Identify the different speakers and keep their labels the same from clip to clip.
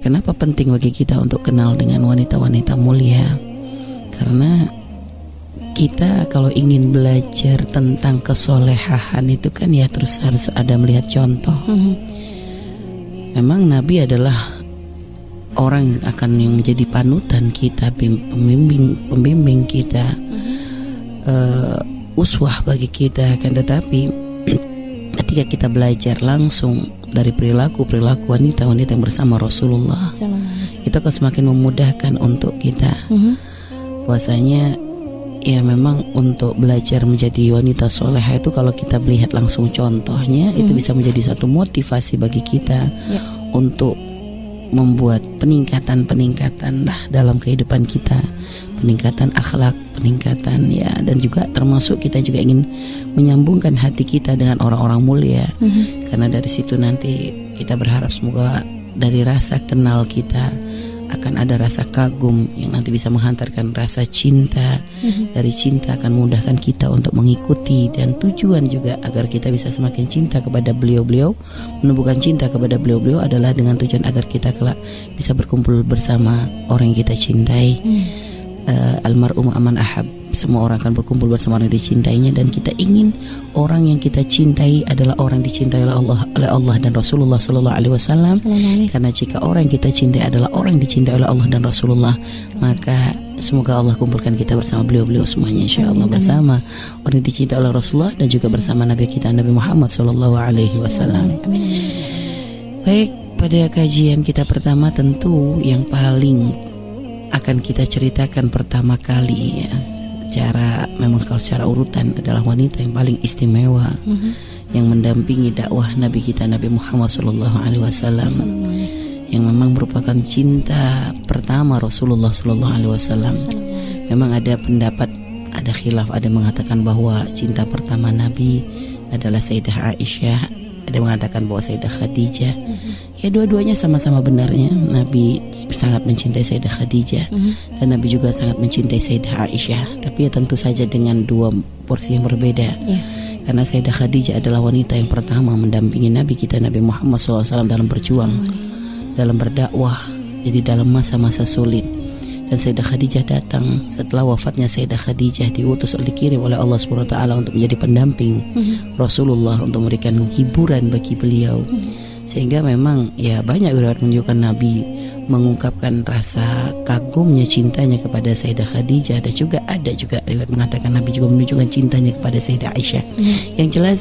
Speaker 1: Kenapa penting bagi kita untuk kenal dengan wanita-wanita mulia? Karena kita kalau ingin belajar tentang kesolehahan itu kan ya terus harus ada melihat contoh. Memang Nabi adalah orang yang akan yang menjadi panutan kita, pembimbing kita, uswah bagi kita. Kan tetapi ketika kita belajar langsung dari perilaku wanita-wanita yang bersama Rasulullah, itu akan semakin memudahkan untuk kita. Bahwasanya ya memang untuk belajar menjadi wanita soleha itu kalau kita melihat langsung contohnya, itu bisa menjadi satu motivasi bagi kita untuk membuat peningkatan lah dalam kehidupan kita, peningkatan akhlak, peningkatan ya, dan juga termasuk kita juga ingin menyambungkan hati kita dengan orang-orang mulia. Karena dari situ nanti kita berharap semoga dari rasa kenal kita akan ada rasa kagum yang nanti bisa menghantarkan rasa cinta. Dari cinta akan memudahkan kita untuk mengikuti, dan tujuan juga agar kita bisa semakin cinta kepada beliau-beliau, menumbuhkan cinta kepada beliau-beliau adalah dengan tujuan agar kita kelak bisa berkumpul bersama orang yang kita cintai. Almar'u ma'aman ahab, semua orang akan berkumpul bersama orang yang dicintainya, dan kita ingin orang yang kita cintai adalah orang dicintai oleh Allah dan Rasulullah sallallahu alaihi wasallam. Karena jika orang yang kita cintai adalah orang yang dicintai oleh Allah dan Rasulullah, maka semoga Allah kumpulkan kita bersama beliau-beliau semuanya insyaallah, bersama orang yang dicintai oleh Rasulullah dan juga bersama Nabi kita Nabi Muhammad sallallahu alaihi wasallam. Baik, pada kajian kita pertama tentu yang paling akan kita ceritakan pertama kali ya, memang kalau secara urutan adalah wanita yang paling istimewa yang mendampingi dakwah Nabi kita Nabi Muhammad sallallahu alaihi wasallam, yang memang merupakan cinta pertama Rasulullah sallallahu alaihi wasallam. Memang ada pendapat, ada khilaf, ada yang mengatakan bahwa cinta pertama Nabi adalah Sayyidah Aisyah, ada yang mengatakan bahwa Sayyidah Khadijah. Ya dua-duanya sama-sama benarnya. Nabi sangat mencintai Sayyidah Khadijah dan Nabi juga sangat mencintai Sayyidah Aisyah, tapi ya tentu saja dengan dua porsi yang berbeda. Karena Sayyidah Khadijah adalah wanita yang pertama mendampingi Nabi kita Nabi Muhammad SAW dalam berjuang, dalam berdakwah, jadi dalam masa-masa sulit. Dan Sayyidah Khadijah datang setelah wafatnya Sayyidah Khadijah, dikirim oleh Allah SWT untuk menjadi pendamping Rasulullah, untuk memberikan hiburan bagi beliau. Sehingga memang ya banyak riwayat menunjukkan Nabi mengungkapkan rasa kagumnya, cintanya kepada Sayyidah Khadijah, dan juga ada juga riwayat mengatakan Nabi juga menunjukkan cintanya kepada Sayyidah Aisyah. Yang jelas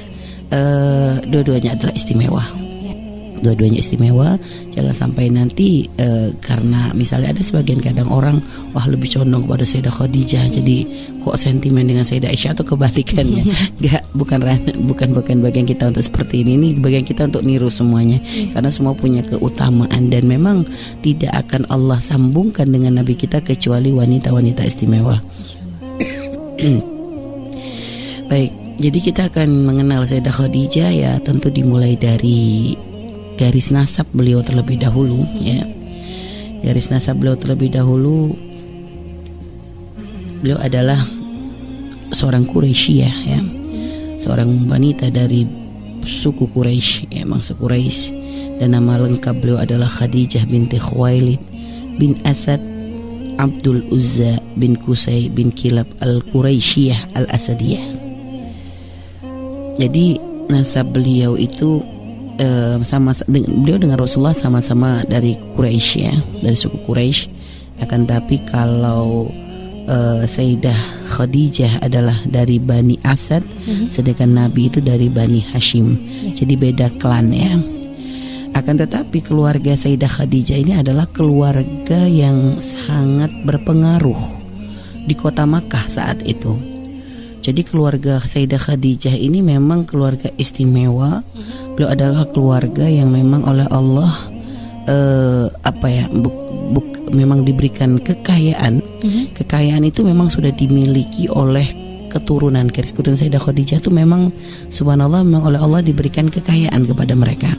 Speaker 1: dua-duanya adalah istimewa. Dua-duanya istimewa. Jangan sampai nanti karena misalnya ada sebagian kadang orang wah lebih condong kepada Sayyidah Khadijah, jadi kok sentimen dengan Sayyidah Aisyah, atau kebalikannya. bukan bagian kita untuk seperti ini. Ini bagian kita untuk niru semuanya. Karena semua punya keutamaan, dan memang tidak akan Allah sambungkan dengan Nabi kita kecuali wanita-wanita istimewa. Baik, jadi kita akan mengenal Sayyidah Khadijah ya tentu dimulai dari garis nasab beliau terlebih dahulu ya. Garis nasab beliau terlebih dahulu, beliau adalah seorang Quraisyiyah ya. Seorang wanita dari suku Quraisy ya, bangsa Quraisy, dan nama lengkap beliau adalah Khadijah binti Khuwailid bin Asad Abdul Uzza bin Qusay bin Kilab al-Quraisyiyah al-Asadiyah. Jadi nasab beliau itu beliau dengan Rasulullah sama-sama dari Quraisy ya, dari suku Quraisy. Akan tapi kalau Sayyidah Khadijah adalah dari Bani Asad, sedangkan Nabi itu dari Bani Hashim. Jadi beda klan ya. Akan tetapi keluarga Sayyidah Khadijah ini adalah keluarga yang sangat berpengaruh di kota Makkah saat itu. Jadi keluarga Sayyidah Khadijah ini memang keluarga istimewa. Beliau adalah keluarga yang memang oleh Allah memang diberikan kekayaan. Kekayaan itu memang sudah dimiliki oleh keturunan Sayyidah Khadijah itu memang subhanallah memang oleh Allah diberikan kekayaan kepada mereka.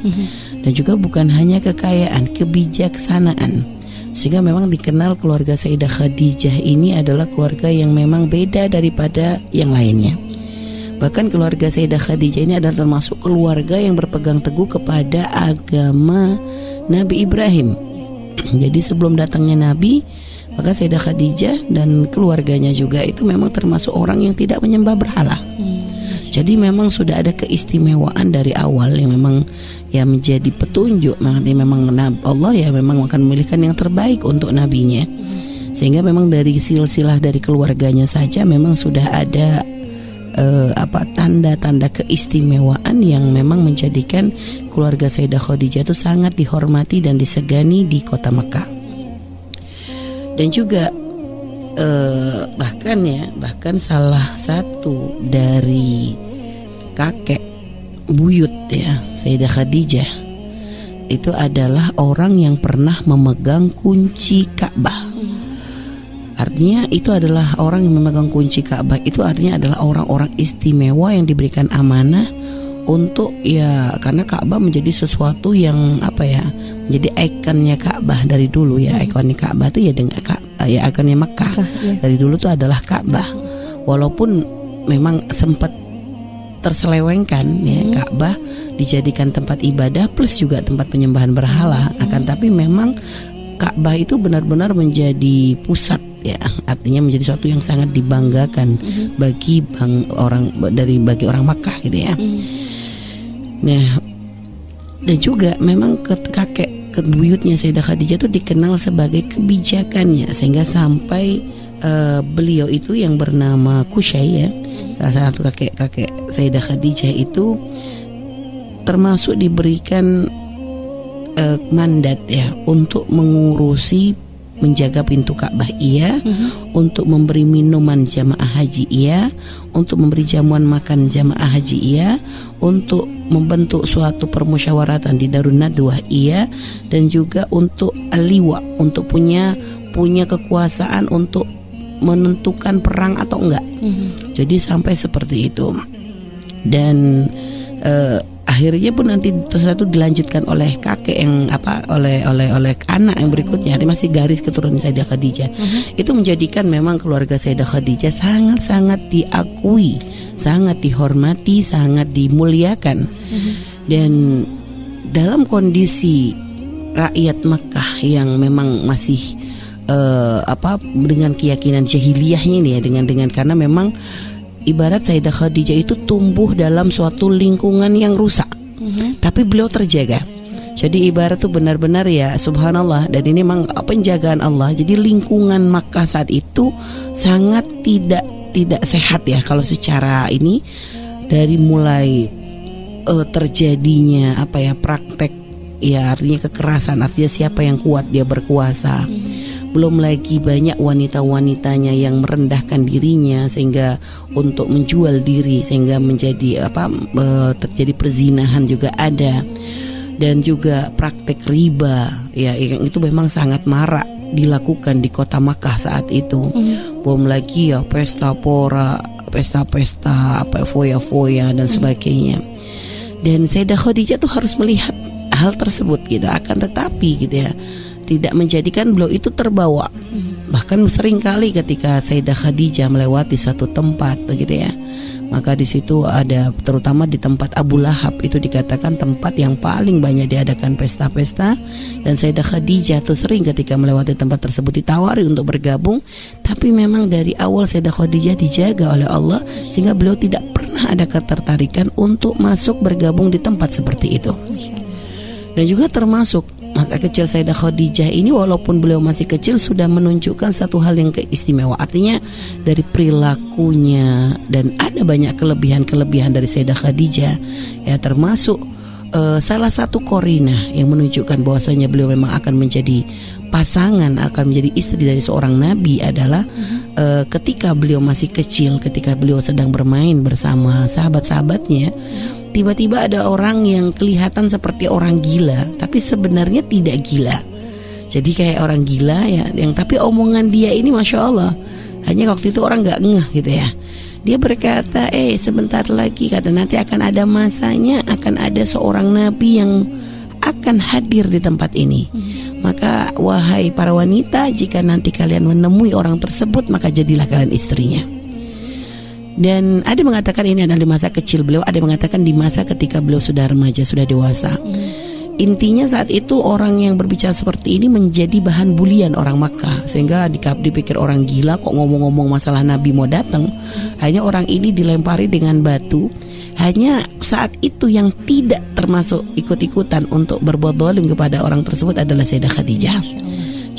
Speaker 1: Dan juga bukan hanya kekayaan, kebijaksanaan. Sehingga memang dikenal keluarga Sayyidah Khadijah ini adalah keluarga yang memang beda daripada yang lainnya. Bahkan keluarga Sayyidah Khadijah ini adalah termasuk keluarga yang berpegang teguh kepada agama Nabi Ibrahim. Jadi sebelum datangnya Nabi, maka Sayyidah Khadijah dan keluarganya juga itu memang termasuk orang yang tidak menyembah berhala. Jadi memang sudah ada keistimewaan dari awal yang memang ya menjadi petunjuk. Nanti memang Allah ya memang akan memilihkan yang terbaik untuk nabinya. Sehingga memang dari silsilah dari keluarganya saja memang sudah ada tanda-tanda keistimewaan yang memang menjadikan keluarga Sayyidah Khadijah itu sangat dihormati dan disegani di kota Mekah. Dan juga bahkan salah satu dari kakek buyut ya Sayyidah Khadijah itu adalah orang yang pernah memegang kunci Ka'bah. Artinya itu adalah orang yang memegang kunci Ka'bah, itu artinya adalah orang-orang istimewa yang diberikan amanah untuk ya, karena Ka'bah menjadi sesuatu yang menjadi ikonnya Ka'bah dari dulu ya. Ikonnya Ka'bah itu ya dengan ikonnya Mekah dari dulu itu adalah Ka'bah. Walaupun memang sempat terselewengkan ya Ka'bah dijadikan tempat ibadah plus juga tempat penyembahan berhala, akan tapi memang Ka'bah itu benar-benar menjadi pusat ya, artinya menjadi sesuatu yang sangat dibanggakan bagi orang Makkah gitu ya. Nah, dan juga memang kakek buyutnya Sayyidah Khadijah itu dikenal sebagai kebijakannya, sehingga sampai beliau itu yang bernama Qusay ya, salah satu kakek Sayyidah Khadijah itu termasuk diberikan mandat ya untuk mengurusi menjaga pintu Ka'bah untuk memberi minuman jamaah haji untuk memberi jamuan makan jamaah haji untuk membentuk suatu permusyawaratan di Darun Nadwah dan juga untuk al-liwa, untuk punya kekuasaan untuk menentukan perang atau enggak. Jadi sampai seperti itu. Dan akhirnya pun nanti sesuatu dilanjutkan oleh kakek yang oleh anak yang berikutnya, ini masih garis keturunan Sayyidah Khadijah. Itu menjadikan memang keluarga Sayyidah Khadijah sangat-sangat diakui, sangat dihormati, sangat dimuliakan. Dan dalam kondisi rakyat Makkah yang memang masih dengan keyakinan jahiliyahnya ini ya, dengan karena memang ibarat Sayyidah Khadijah itu tumbuh dalam suatu lingkungan yang rusak, tapi beliau terjaga. Jadi ibarat tuh benar-benar ya subhanallah, dan ini memang penjagaan Allah. Jadi lingkungan Makkah saat itu sangat tidak sehat ya kalau secara ini, dari mulai terjadinya praktek ya, artinya kekerasan, artinya siapa yang kuat dia berkuasa. Belum lagi banyak wanita-wanitanya yang merendahkan dirinya sehingga untuk menjual diri, sehingga menjadi terjadi perzinahan juga ada. Dan juga praktek riba ya, yang itu memang sangat marak dilakukan di kota Makkah saat itu. Belum lagi ya pesta-pora, pesta-pesta foya-foya dan sebagainya. Dan Sayyidah Khadijah tuh harus melihat hal tersebut gitu, akan tetapi gitu ya tidak menjadikan beliau itu terbawa. Bahkan sering kali ketika Sayyidah Khadijah melewati suatu tempat begitu ya, maka di situ ada, terutama di tempat Abu Lahab itu dikatakan tempat yang paling banyak diadakan pesta-pesta. Dan Sayyidah Khadijah tuh sering ketika melewati tempat tersebut ditawari untuk bergabung, tapi memang dari awal Sayyidah Khadijah dijaga oleh Allah sehingga beliau tidak pernah ada ketertarikan untuk masuk bergabung di tempat seperti itu. Dan juga termasuk masa kecil Sayyidah Khadijah ini, walaupun beliau masih kecil sudah menunjukkan satu hal yang keistimewa. Artinya dari perilakunya, dan ada banyak kelebihan-kelebihan dari Sayyidah Khadijah ya, termasuk salah satu korinah yang menunjukkan bahwasanya beliau memang akan menjadi pasangan, akan menjadi istri dari seorang nabi adalah ketika beliau masih kecil, ketika beliau sedang bermain bersama sahabat-sahabatnya, tiba-tiba ada orang yang kelihatan seperti orang gila, tapi sebenarnya tidak gila. Jadi kayak orang gila ya, yang tapi omongan dia ini masya Allah, hanya waktu itu orang nggak ngeh gitu ya. Dia berkata, sebentar lagi kata, nanti akan ada masanya, akan ada seorang nabi yang akan hadir di tempat ini. Maka wahai para wanita, jika nanti kalian menemui orang tersebut, maka jadilah kalian istrinya. Dan ada mengatakan ini adalah di masa kecil beliau, ada mengatakan di masa ketika beliau sudah remaja, sudah dewasa. intinya saat itu orang yang berbicara seperti ini menjadi bahan bulian orang Makkah, sehingga dipikir orang gila kok ngomong-ngomong masalah Nabi mau datang. Hanya orang ini dilempari dengan batu. Hanya saat itu yang tidak termasuk ikut-ikutan untuk berbuat zalim kepada orang tersebut adalah Sayyidah Khadijah.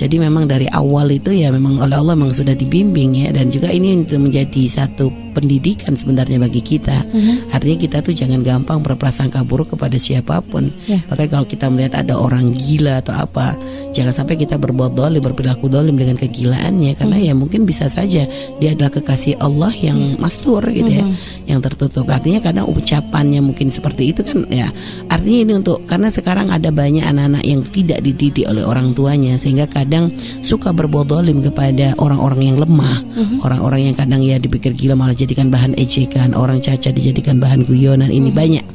Speaker 1: Jadi memang dari awal itu ya memang oleh Allah memang sudah dibimbing ya, dan juga ini menjadi satu pendidikan sebenarnya bagi kita. Artinya kita tuh jangan gampang berprasangka buruk kepada siapapun. Bahkan kalau kita melihat ada orang gila atau apa, jangan sampai kita berbuat zalim, berperilaku zalim dengan kegilaannya, karena ya mungkin bisa saja dia adalah kekasih Allah yang mastur gitu ya, yang tertutup. Artinya kadang ucapannya mungkin seperti itu kan ya. Artinya ini untuk, karena sekarang ada banyak anak-anak yang tidak dididik oleh orang tuanya, sehingga kadang suka berbuat zalim kepada orang-orang yang lemah, orang-orang yang kadang ya dipikir gila malah dijadikan bahan ejekan, orang cacat dijadikan bahan guyonan. Ini banyak,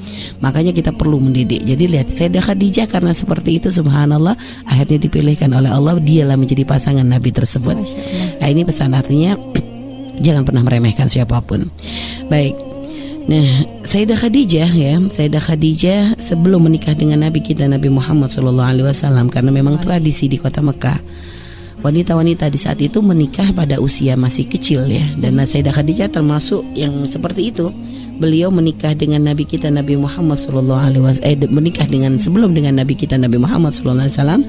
Speaker 1: makanya kita perlu mendidik. Jadi lihat Sayyidah Khadijah, karena seperti itu subhanallah akhirnya dipilihkan oleh Allah, dialah menjadi pasangan Nabi tersebut. Nah ini pesan, artinya jangan pernah meremehkan siapapun. Baik. Nah, Sayyidah Khadijah ya, Sayyidah Khadijah sebelum menikah dengan Nabi kita Nabi Muhammad SAW, karena memang tradisi di kota Mekah, wanita-wanita di saat itu menikah pada usia masih kecil ya. Dan Sayyidah Khadijah termasuk yang seperti itu. Beliau menikah dengan Nabi kita Nabi Muhammad SAW, menikah dengan sebelum dengan Nabi kita Nabi Muhammad SAW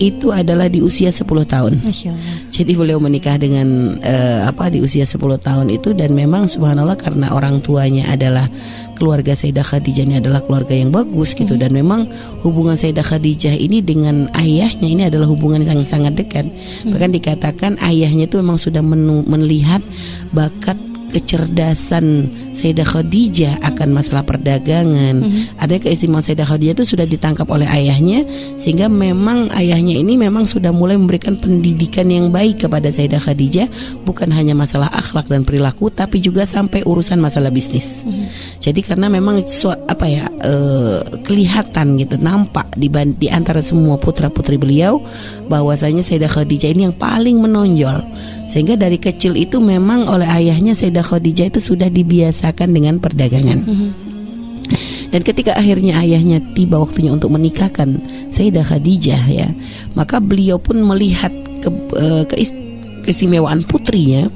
Speaker 1: itu adalah di usia 10 tahun. Jadi beliau menikah dengan di usia 10 tahun itu, dan memang subhanallah karena orang tuanya adalah keluarga Sayyidah Khadijah ini adalah keluarga yang bagus gitu, dan memang hubungan Sayyidah Khadijah ini dengan ayahnya ini adalah hubungan yang sangat dekat. Bahkan dikatakan ayahnya itu memang sudah melihat bakat kecerdasan Sayyidah Khadijah akan masalah perdagangan. Ada keistimewaan Sayyidah Khadijah itu sudah ditangkap oleh ayahnya, sehingga memang ayahnya ini memang sudah mulai memberikan pendidikan yang baik kepada Sayyidah Khadijah, bukan hanya masalah akhlak dan perilaku, tapi juga sampai urusan masalah bisnis. Jadi karena memang kelihatan gitu, nampak di antara semua putra-putri beliau bahwasanya Sayyidah Khadijah ini yang paling menonjol. Sehingga dari kecil itu memang oleh ayahnya Sayyidah Khadijah itu sudah dibiasakan dengan perdagangan. Dan ketika akhirnya ayahnya tiba waktunya untuk menikahkan Sayyidah Khadijah ya, maka beliau pun melihat keistimewaan putrinya,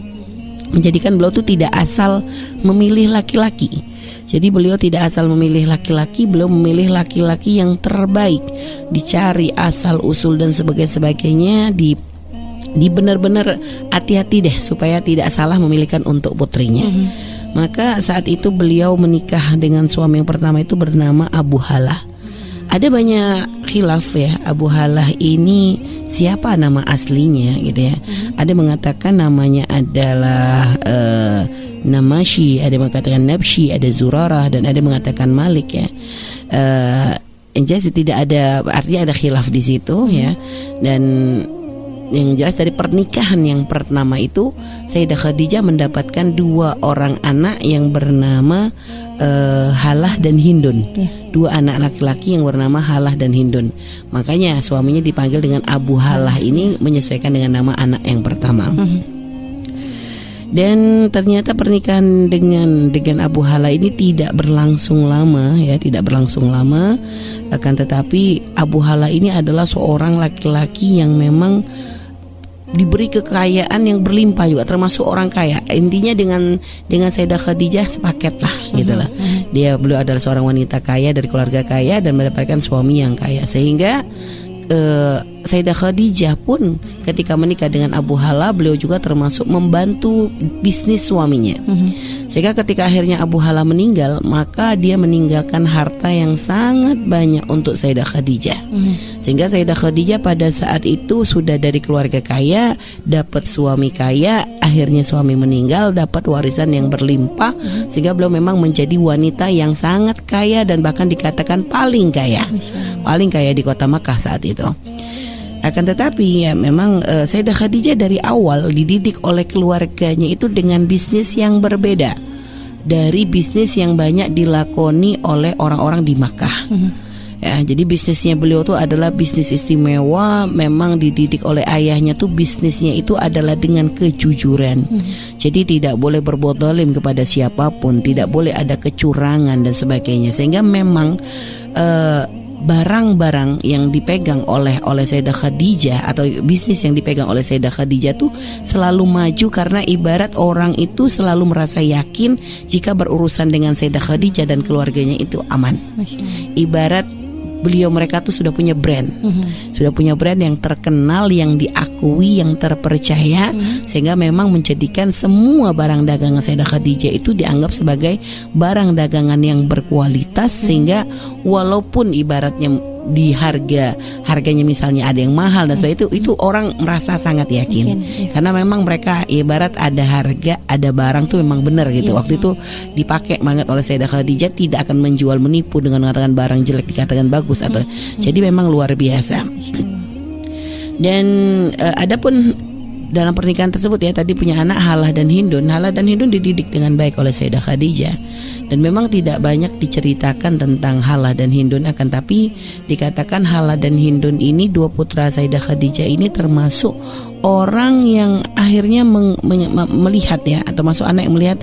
Speaker 1: menjadikan beliau itu tidak asal memilih laki-laki. Jadi beliau tidak asal memilih laki-laki, beliau memilih laki-laki yang terbaik, dicari asal usul dan sebagainya, di benar-benar hati-hati deh supaya tidak salah memilihkan untuk putrinya. Maka saat itu beliau menikah dengan suami yang pertama itu bernama Abu Halah. Ada banyak khilaf ya, Abu Halah ini siapa nama aslinya gitu ya. Ada mengatakan namanya adalah Namashi, ada mengatakan Nabshi, ada Zurarah, dan ada mengatakan Malik ya. Yang jelas tidak ada, artinya ada khilaf di situ ya. Dan yang jelas dari pernikahan yang pertama itu Sayyidah Khadijah mendapatkan 2 orang anak yang bernama Halah dan Hindun. 2 anak laki-laki yang bernama Halah dan Hindun. Makanya suaminya dipanggil dengan Abu Halah, ini menyesuaikan dengan nama anak yang pertama. Dan ternyata pernikahan dengan Abu Halah ini tidak berlangsung lama ya, tidak berlangsung lama. Akan tetapi Abu Halah ini adalah seorang laki-laki yang memang diberi kekayaan yang berlimpah, juga termasuk orang kaya. Intinya dengan Sayyidah Khadijah sepaket lah gitu lah. Beliau adalah seorang wanita kaya dari keluarga kaya dan mendapatkan suami yang kaya, sehingga Sayyidah Khadijah pun ketika menikah dengan Abu Halah, beliau juga termasuk membantu bisnis suaminya. Sehingga ketika akhirnya Abu Halah meninggal, maka dia meninggalkan harta yang sangat banyak untuk Sayyidah Khadijah. Sehingga Sayyidah Khadijah pada saat itu sudah dari keluarga kaya, dapat suami kaya, akhirnya suami meninggal, dapat warisan yang berlimpah, sehingga beliau memang menjadi wanita yang sangat kaya dan bahkan dikatakan paling kaya di kota Makkah saat itu. Akan tetapi ya memang Sayyidah Khadijah dari awal dididik oleh keluarganya itu dengan bisnis yang berbeda dari bisnis yang banyak dilakoni oleh orang-orang di Makkah. Ya, jadi bisnisnya beliau tuh adalah bisnis istimewa. Memang dididik oleh ayahnya tuh bisnisnya itu adalah dengan kejujuran. Jadi tidak boleh berbuat zalim kepada siapapun, tidak boleh ada kecurangan dan sebagainya. Sehingga memang barang-barang yang dipegang oleh Sayyidah Khadijah atau bisnis yang dipegang oleh Sayyidah Khadijah tuh selalu maju karena ibarat orang itu selalu merasa yakin jika berurusan dengan Sayyidah Khadijah dan keluarganya itu aman. Ibarat mereka tuh sudah punya brand, sudah punya brand yang terkenal, yang diakui, yang terpercaya, sehingga memang menjadikan semua barang dagangan Sayyidah Khadijah itu dianggap sebagai barang dagangan yang berkualitas, sehingga walaupun ibaratnya di harganya misalnya ada yang mahal dan sebagainya, itu orang merasa sangat yakin karena memang mereka ibarat ada harga, ada barang tuh memang benar gitu. Waktu itu dipakai banget oleh Sayyidah Khadijah, tidak akan menjual menipu dengan mengatakan barang jelek dikatakan bagus atau jadi memang luar biasa. Dan adapun dalam pernikahan tersebut ya, tadi punya anak Halah dan Hindun. Halah dan Hindun dididik dengan baik oleh Sayyidah Khadijah. Dan memang tidak banyak diceritakan tentang Halah dan Hindun, akan tapi dikatakan Halah dan Hindun ini dua putra Sayyidah Khadijah ini termasuk orang yang akhirnya melihat ya, atau masuk anak yang melihat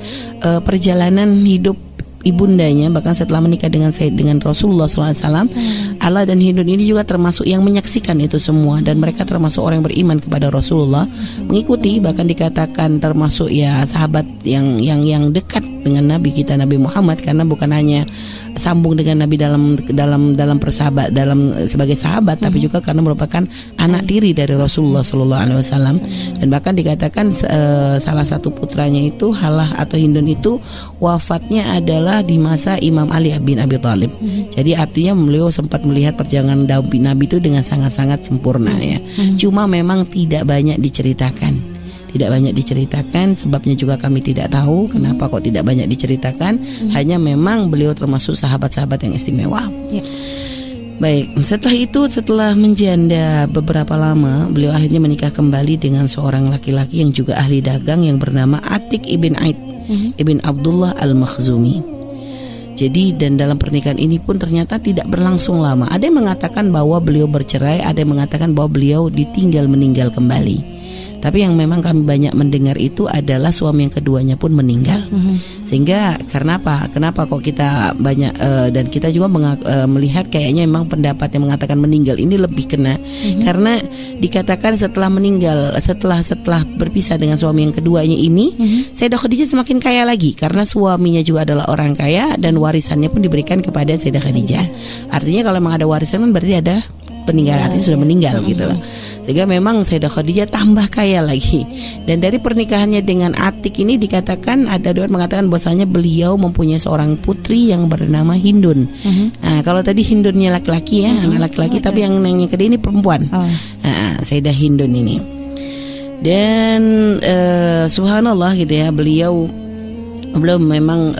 Speaker 1: perjalanan hidup ibundanya, bahkan setelah menikah dengan Rasulullah SAW. Halah dan Hindun ini juga termasuk yang menyaksikan itu semua, dan mereka termasuk orang yang beriman kepada Rasulullah, mengikuti, bahkan dikatakan termasuk ya sahabat yang dekat dengan Nabi kita Nabi Muhammad, karena bukan hanya sambung dengan Nabi dalam persahabat sebagai sahabat, tapi juga karena merupakan anak tiri dari Rasulullah SAW. Dan bahkan dikatakan salah satu putranya itu Halah atau Hindun itu wafatnya adalah di masa Imam Ali bin Abi Thalib. Jadi artinya beliau sempat melihat perjalanan Nabi itu dengan sangat-sangat sempurna ya. Cuma memang tidak banyak diceritakan. Tidak banyak diceritakan, sebabnya juga kami tidak tahu kenapa kok tidak banyak diceritakan. Hanya memang beliau termasuk sahabat-sahabat yang istimewa. Baik, setelah menjanda beberapa lama, beliau akhirnya menikah kembali dengan seorang laki-laki yang juga ahli dagang yang bernama Atik ibn Aid ibn Abdullah al-Makhzumi. Jadi dan dalam pernikahan ini pun ternyata tidak berlangsung lama. Ada yang mengatakan bahwa beliau bercerai, ada yang mengatakan bahwa beliau ditinggal meninggal kembali. Tapi yang memang kami banyak mendengar itu adalah suami yang keduanya pun meninggal. Sehingga karena apa? Kenapa kok kita banyak dan kita juga melihat kayaknya memang pendapat yang mengatakan meninggal ini lebih kena. Karena dikatakan setelah meninggal, setelah berpisah dengan suami yang keduanya ini, Sayyidah Khadijah semakin kaya lagi karena suaminya juga adalah orang kaya dan warisannya pun diberikan kepada Sayyidah Khadijah. Artinya kalau memang ada warisan kan berarti ada peninggalan, artinya sudah meninggal gitu loh. Sehingga memang Sayyidah Khadijah tambah kaya lagi. Dan dari pernikahannya dengan Atik ini dikatakan, ada riwayat mengatakan bahwasanya beliau mempunyai seorang putri yang bernama Hindun. Nah, kalau tadi Hindunnya laki-laki ya, anak laki-laki, tapi yang kedua ini perempuan. Sayyidah Hindun ini. Dan subhanallah gitu ya, beliau memang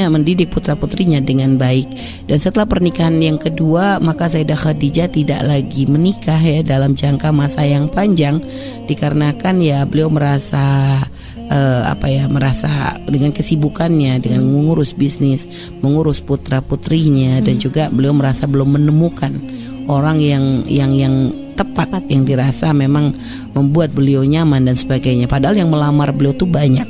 Speaker 1: mendidik putra-putrinya dengan baik. Dan setelah pernikahan yang kedua, maka Sayyidah Khadijah tidak lagi menikah ya dalam jangka masa yang panjang, dikarenakan ya beliau merasa merasa dengan kesibukannya dengan mengurus bisnis, mengurus putra-putrinya, dan juga beliau merasa belum menemukan orang yang tepat yang dirasa memang membuat beliau nyaman dan sebagainya. Padahal yang melamar beliau tuh banyak.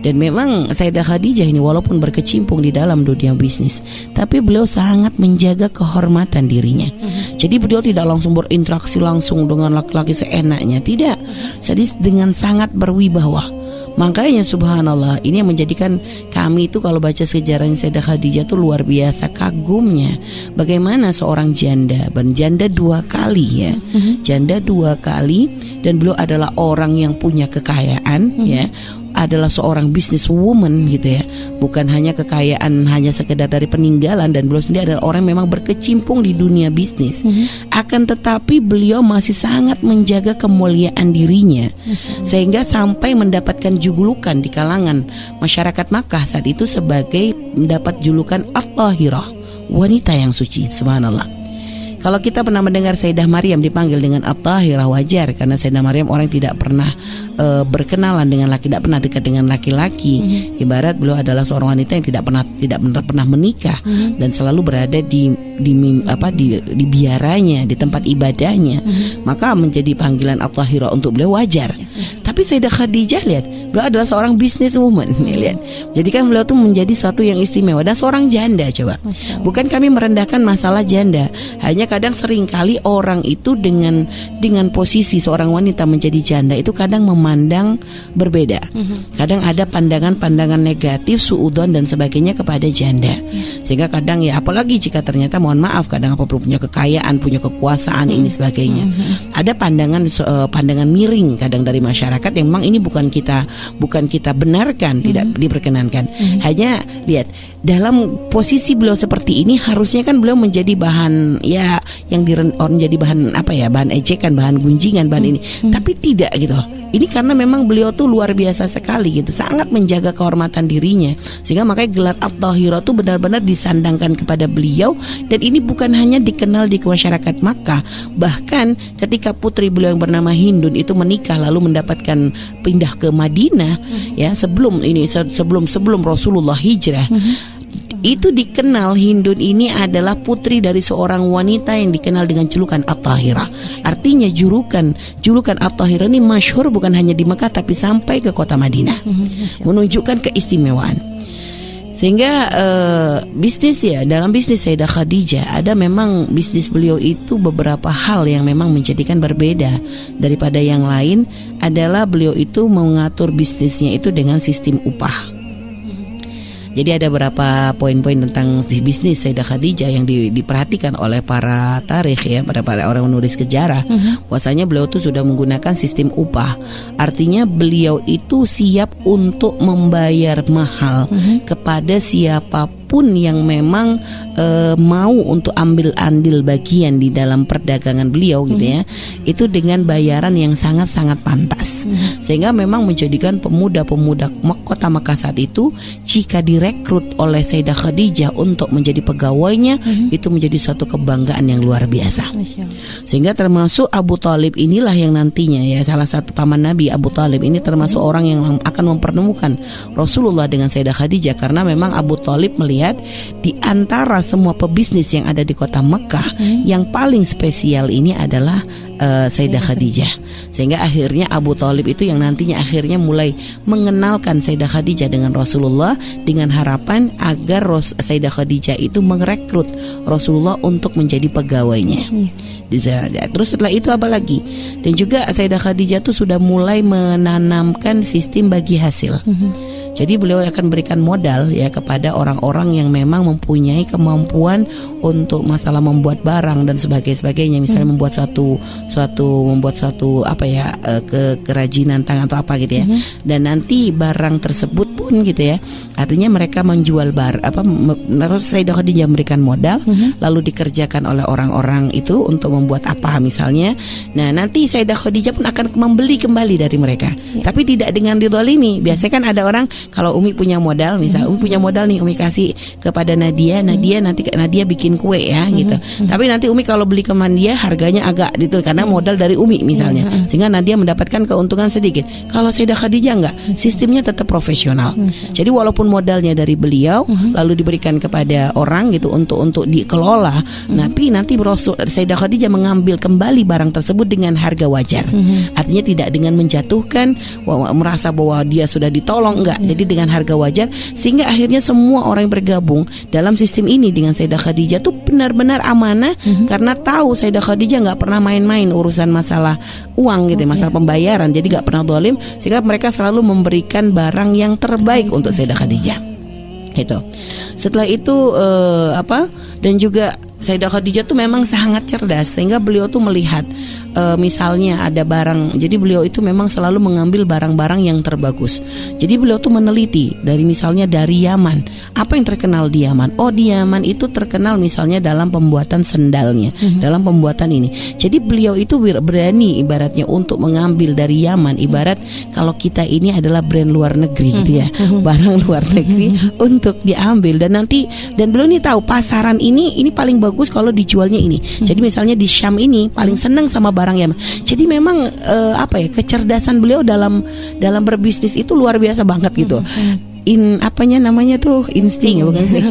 Speaker 1: Dan memang Sayyidah Khadijah ini walaupun berkecimpung di dalam dunia bisnis, tapi beliau sangat menjaga kehormatan dirinya. Jadi beliau tidak langsung berinteraksi langsung dengan laki-laki seenaknya, tidak. Jadi dengan sangat berwibawa. Makanya subhanallah, ini yang menjadikan kami itu kalau baca sejarahnya Sayyidah Khadijah itu luar biasa kagumnya. Bagaimana seorang janda, janda 2 kali ya, janda 2 kali, dan beliau adalah orang yang punya kekayaan ya, adalah seorang business woman gitu ya, bukan hanya kekayaan hanya sekedar dari peninggalan, dan beliau sendiri adalah orang yang memang berkecimpung di dunia bisnis. Akan tetapi beliau masih sangat menjaga kemuliaan dirinya, sehingga sampai mendapatkan julukan di kalangan masyarakat Makkah saat itu sebagai mendapat julukan At-Tahirah, wanita yang suci. Subhanallah. Kalau kita pernah mendengar Sayyidah Maryam dipanggil dengan At-Tahirah, wajar, karena Sayyidah Maryam orang yang tidak pernah berkenalan dengan laki, tidak pernah dekat dengan laki-laki. Ibarat beliau adalah seorang wanita yang tidak pernah menikah dan selalu berada di biaranya, di tempat ibadahnya. Maka menjadi panggilan At-Tahirah untuk beliau wajar. Tapi Sayyidah Khadijah lihat, Beliau adalah seorang businesswoman, lihat. Jadi kan beliau tuh menjadi satu yang istimewa dan seorang janda coba. Bukan kami merendahkan masalah janda, hanya kadang seringkali orang itu dengan posisi seorang wanita menjadi janda itu kadang memandang berbeda. Kadang ada pandangan-pandangan negatif, suudzon dan sebagainya kepada janda. Sehingga kadang ya apalagi jika ternyata mohon maaf kadang apa punya kekayaan, punya kekuasaan ini sebagainya. Ada pandangan miring kadang dari masyarakat yang memang ini bukan kita benarkan, tidak diperkenankan. Hanya lihat dalam posisi beliau seperti ini harusnya kan beliau menjadi bahan ya yang menjadi bahan bahan ejekan, bahan gunjingan, bahan ini. Tapi tidak gitu loh. Ini karena memang beliau tuh luar biasa sekali gitu, sangat menjaga kehormatan dirinya. Sehingga makanya gelar At-Thahirah tuh benar-benar disandangkan kepada beliau. Dan ini bukan hanya dikenal di masyarakat Makkah, bahkan ketika putri beliau yang bernama Hindun itu menikah lalu mendapatkan pindah ke Madinah, ya sebelum Rasulullah hijrah. Itu dikenal Hindun ini adalah putri dari seorang wanita yang dikenal dengan julukan At-Thahirah. Artinya julukan At-Thahirah ini masyhur bukan hanya di Mekah tapi sampai ke kota Madinah. Menunjukkan keistimewaan. Sehingga dalam bisnis Sayyidah Khadijah ada memang bisnis beliau itu beberapa hal yang memang menjadikan berbeda daripada yang lain adalah beliau itu mengatur bisnisnya itu dengan sistem upah. Jadi ada beberapa poin-poin tentang bisnis Sayyidah Khadijah yang diperhatikan oleh para tarikh ya, para orang menulis sejarah. Bahwasanya beliau itu sudah menggunakan sistem upah. Artinya beliau itu siap untuk membayar mahal kepada siapapun yang memang mau untuk ambil andil bagian di dalam perdagangan beliau gitu ya. Itu dengan bayaran yang sangat-sangat pantas. Sehingga memang menjadikan pemuda-pemuda kota Makkah saat itu jika direkrut oleh Sayyidah Khadijah untuk menjadi pegawainya itu menjadi suatu kebanggaan yang luar biasa. Sehingga termasuk Abu Thalib inilah yang nantinya ya salah satu paman Nabi Abu Thalib ini termasuk orang yang akan mempertemukan Rasulullah dengan Sayyidah Khadijah karena memang Abu Thalib melihat di antara semua pebisnis yang ada di kota Mekah yang paling spesial ini adalah Sayyidah Khadijah. Sehingga akhirnya Abu Thalib itu yang nantinya akhirnya mulai mengenalkan Sayyidah Khadijah dengan Rasulullah dengan harapan agar Sayyidah Khadijah itu merekrut Rasulullah untuk menjadi pegawainya. Terus setelah itu apa lagi? Dan juga Sayyidah Khadijah itu sudah mulai menanamkan sistem bagi hasil. Jadi beliau akan berikan modal ya kepada orang-orang yang memang mempunyai kemampuan untuk masalah membuat barang dan sebagainya. Misalnya membuat suatu kerajinan tangan atau apa gitu ya. Dan nanti barang tersebut pun gitu ya. Artinya mereka menjual terus Sayyidah Khadijah memberikan modal lalu dikerjakan oleh orang-orang itu untuk membuat apa misalnya. Nah, nanti Sayyidah Khadijah pun akan membeli kembali dari mereka. Tapi tidak dengan didolimi. Biasanya kan ada orang kalau Umi punya modal, misal Umi punya modal nih, Umi kasih kepada Nadia nanti Nadia bikin kue ya gitu. Tapi nanti Umi kalau beli ke Nadia harganya agak gitu karena modal dari Umi misalnya. Sehingga Nadia mendapatkan keuntungan sedikit. Kalau Sayyidah Khadijah enggak, sistemnya tetap profesional. Jadi walaupun modalnya dari beliau lalu diberikan kepada orang gitu untuk dikelola, tapi nanti Sayyidah Khadijah mengambil kembali barang tersebut dengan harga wajar. Artinya tidak dengan menjatuhkan, merasa bahwa dia sudah ditolong, enggak. Jadi dengan harga wajar sehingga akhirnya semua orang yang bergabung dalam sistem ini dengan Sayyidah Khadijah tuh benar-benar amanah karena tahu Sayyidah Khadijah nggak pernah main-main urusan masalah uang gitu, masalah pembayaran. Jadi nggak pernah zalim sehingga mereka selalu memberikan barang yang terbaik untuk Sayyidah Khadijah. Itu. Setelah itu dan juga Sayyidah Khadijah tuh memang sangat cerdas sehingga beliau tuh melihat misalnya ada barang, jadi beliau itu memang selalu mengambil barang-barang yang terbagus. Jadi beliau tuh meneliti dari Yaman. Apa yang terkenal di Yaman? Oh, di Yaman itu terkenal misalnya dalam pembuatan sendalnya, dalam pembuatan ini. Jadi beliau itu berani ibaratnya untuk mengambil dari Yaman. Ibarat kalau kita ini adalah brand luar negeri gitu ya, barang luar negeri untuk diambil dan beliau ini tahu pasaran ini paling bagus kalau dijualnya ini. Jadi misalnya di Syam ini paling senang sama barang Yaman. Jadi memang kecerdasan beliau dalam berbisnis itu luar biasa banget gitu. apanya namanya tuh insting ya, bukan sih?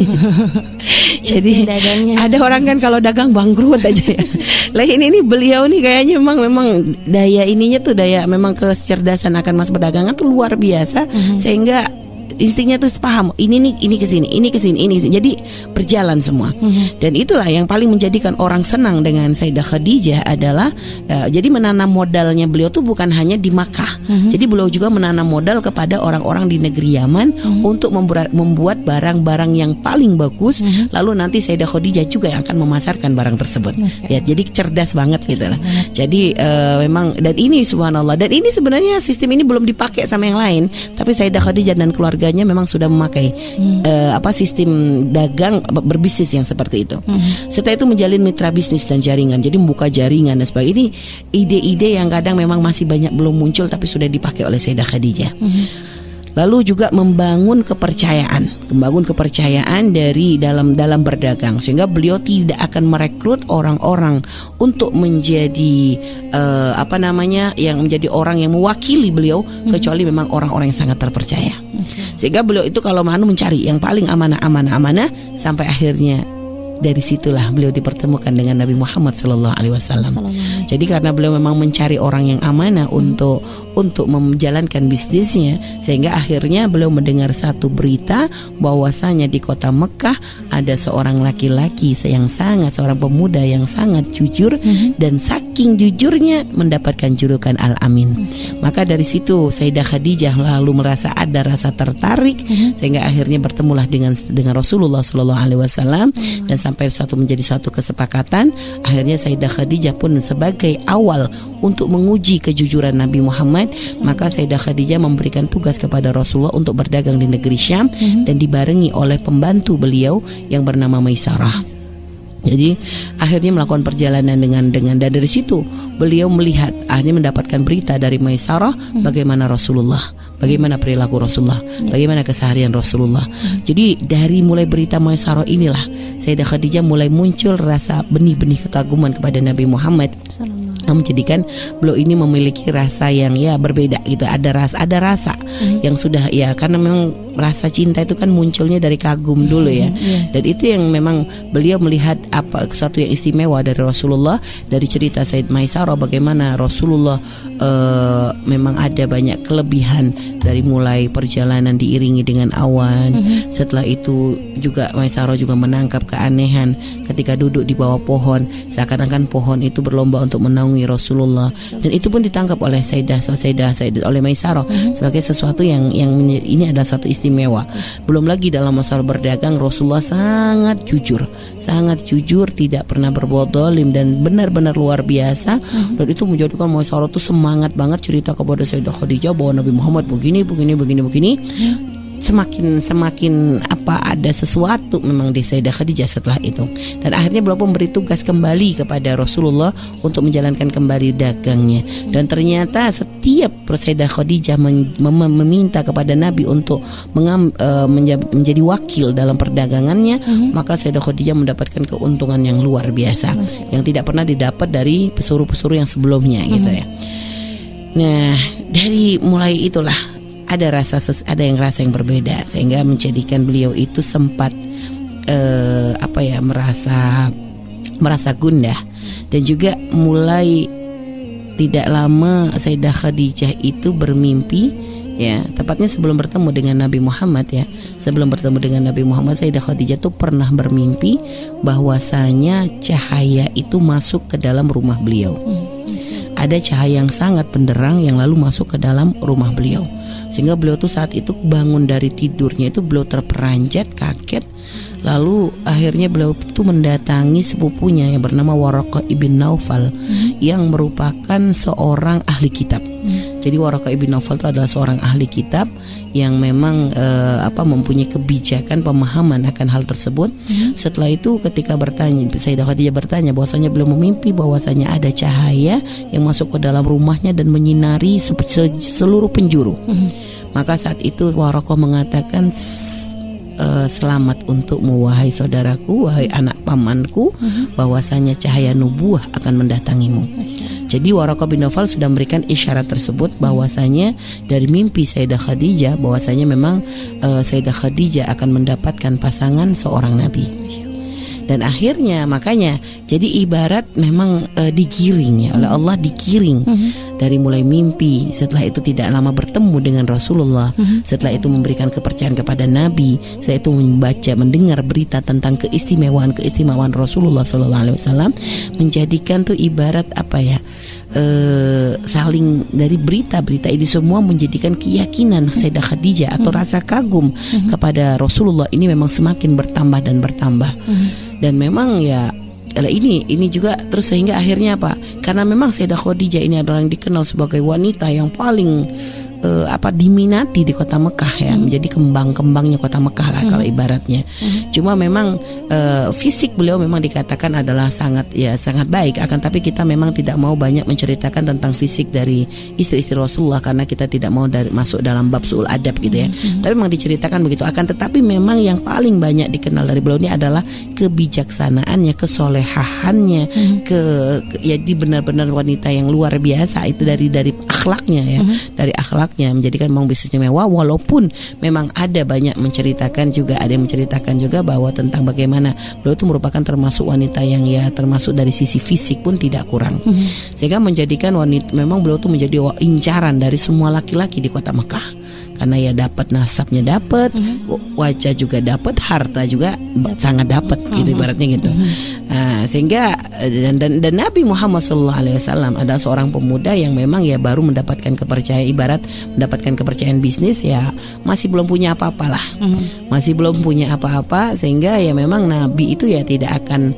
Speaker 1: Jadi ada orang kan kalau dagang bangkrut aja ya. Lah ini beliau nih kayaknya memang daya ininya tuh, daya memang kecerdasan akan mas perdagangan tuh luar biasa, sehingga instingnya tuh paham ini kesini, ini kesini. Jadi berjalan semua. Dan itulah yang paling menjadikan orang senang dengan Sayyidah Khadijah adalah jadi menanam modalnya beliau tuh bukan hanya di Makkah. Jadi beliau juga menanam modal kepada orang-orang di negeri Yaman untuk membuat barang-barang yang paling bagus. Lalu nanti Sayyidah Khadijah juga yang akan memasarkan barang tersebut. Ya, jadi cerdas banget gitu lah. Jadi memang, dan ini subhanallah, dan ini sebenarnya sistem ini belum dipakai sama yang lain, tapi Sayyidah Khadijah dan keluarganya memang sudah memakai sistem dagang berbisnis yang seperti itu. Setelah itu menjalin mitra bisnis dan jaringan, jadi membuka jaringan dan sebagainya. Ini ide-ide yang kadang memang masih banyak belum muncul tapi sudah dipakai oleh Sayyidah Khadijah. Lalu juga membangun kepercayaan dari dalam berdagang, sehingga beliau tidak akan merekrut orang-orang untuk menjadi yang menjadi orang yang mewakili beliau, kecuali memang orang-orang yang sangat terpercaya. Sehingga beliau itu kalau mencari yang paling amanah, sampai akhirnya dari situlah beliau dipertemukan dengan Nabi Muhammad SAW. Jadi karena beliau memang mencari orang yang amanah untuk menjalankan bisnisnya, sehingga akhirnya beliau mendengar satu berita bahwasanya di kota Mekah ada seorang laki-laki seorang pemuda yang sangat jujur, dan saking jujurnya mendapatkan julukan Al-Amin. Maka dari situ Sayyidah Khadijah lalu merasa ada rasa tertarik, sehingga akhirnya bertemulah dengan Rasulullah SAW, dan sampai menjadi suatu kesepakatan. Akhirnya Sayyidah Khadijah pun sebagai awal untuk menguji kejujuran Nabi Muhammad, maka Sayyidah Khadijah memberikan tugas kepada Rasulullah untuk berdagang di negeri Syam, dan dibarengi oleh pembantu beliau yang bernama Maisarah. Jadi akhirnya melakukan perjalanan dengan dan dari situ beliau melihat, akhirnya mendapatkan berita dari Maisarah bagaimana Rasulullah, bagaimana perilaku Rasulullah, bagaimana keseharian Rasulullah. Jadi dari mulai berita Maisarah inilah Sayyidah Khadijah mulai muncul rasa benih-benih kekaguman kepada Nabi Muhammad, menjadikan beliau ini memiliki rasa yang berbeda gitu. Ada rasa yang sudah karena memang rasa cinta itu kan munculnya dari kagum dulu ya. Dan itu yang memang beliau melihat sesuatu yang istimewa dari Rasulullah, dari cerita Sayyid Maisarah bagaimana Rasulullah memang ada banyak kelebihan, dari mulai perjalanan diiringi dengan awan. Setelah itu juga Maisarah juga menangkap keanehan ketika duduk di bawah pohon, seakan-akan pohon itu berlomba untuk menaungi Rasulullah, dan itu pun ditangkap oleh Sayyidah oleh Maisarah sebagai sesuatu yang ini adalah satu istimewa. Belum lagi dalam masalah berdagang Rasulullah sangat jujur, tidak pernah berbuat zalim, dan benar-benar luar biasa. Dan itu menjadikan Maisarah itu semangat banget cerita kepada Sayyidah Khadijah bahwa Nabi Muhammad begini. Semakin ada sesuatu memang di Sayyidah Khadijah setelah itu. Dan akhirnya beliau memberi tugas kembali kepada Rasulullah untuk menjalankan kembali dagangnya. Dan ternyata setiap Sayyidah Khadijah meminta kepada Nabi untuk menjadi wakil dalam perdagangannya, maka Sayyidah Khadijah mendapatkan keuntungan yang luar biasa, yang tidak pernah didapat dari pesuruh-pesuruh yang sebelumnya gitu ya. Nah, dari mulai itulah ada yang rasa yang berbeda, sehingga menjadikan beliau itu sempat merasa gundah. Dan juga mulai tidak lama Sayyidah Khadijah itu bermimpi, tepatnya sebelum bertemu dengan Nabi Muhammad Sayyidah Khadijah itu pernah bermimpi bahwasanya cahaya itu masuk ke dalam rumah beliau. Ada cahaya yang sangat benderang yang lalu masuk ke dalam rumah beliau, sehingga beliau tuh saat itu bangun dari tidurnya itu beliau terperanjat, kaget. Lalu akhirnya beliau itu mendatangi sepupunya yang bernama Waraqah ibn Naufal, yang merupakan seorang ahli kitab. Jadi Waraqah ibn Naufal itu adalah seorang ahli kitab yang memang mempunyai kebijakan pemahaman akan hal tersebut. Setelah itu ketika Sayyidah Khadijah bertanya bahwasanya beliau memimpi bahwasanya ada cahaya yang masuk ke dalam rumahnya dan menyinari seluruh penjuru. Maka saat itu Waraqah mengatakan, selamat untukmu wahai saudaraku, wahai anak pamanku, bahwasanya cahaya nubuah akan mendatangimu. Jadi Waraqah bin Naufal sudah memberikan isyarat tersebut bahwasanya dari mimpi Sayyidah Khadijah bahwasanya memang Sayyidah Khadijah akan mendapatkan pasangan seorang nabi. Dan akhirnya makanya jadi ibarat memang digiring ya oleh Allah, digiring dari mulai mimpi, setelah itu tidak lama bertemu dengan Rasulullah, setelah itu memberikan kepercayaan kepada Nabi, setelah itu membaca, mendengar berita tentang keistimewaan Rasulullah SAW, menjadikan tuh ibarat apa ya, saling dari berita-berita ini semua menjadikan keyakinan Sayyidah Khadijah atau rasa kagum kepada Rasulullah ini memang semakin bertambah dan bertambah. Dan memang ya ini juga terus sehingga akhirnya apa? Karena memang Sayyidah Khadijah ini adalah yang dikenal sebagai wanita yang paling diminati di kota Mekah ya, menjadi kembang-kembangnya kota Mekah lah kalau ibaratnya. Cuma memang fisik beliau memang dikatakan adalah sangat baik, akan tapi kita memang tidak mau banyak menceritakan tentang fisik dari istri-istri Rasulullah karena kita tidak mau masuk dalam bab su'ul adab gitu ya. Tapi memang diceritakan begitu, akan tetapi memang yang paling banyak dikenal dari beliau ini adalah kebijaksanaannya, kesolehahannya, jadi benar-benar wanita yang luar biasa itu dari akhlaknya ya, dari akhlak menjadikan memang bisnisnya mewah, walaupun memang ada banyak menceritakan juga, ada yang menceritakan juga bahwa tentang bagaimana beliau itu merupakan termasuk wanita yang ya termasuk dari sisi fisik pun tidak kurang, sehingga menjadikan wanita memang beliau itu menjadi incaran dari semua laki-laki di kota Mekah. Karena ya dapat nasabnya, dapat wajah juga, dapat harta juga sangat dapat gitu ibaratnya gitu. Sehingga dan Nabi Muhammad SAW adalah seorang pemuda yang memang ya baru mendapatkan kepercayaan, ibarat mendapatkan kepercayaan bisnis ya masih belum punya apa-apa lah, masih belum punya apa-apa, sehingga ya memang Nabi itu ya tidak akan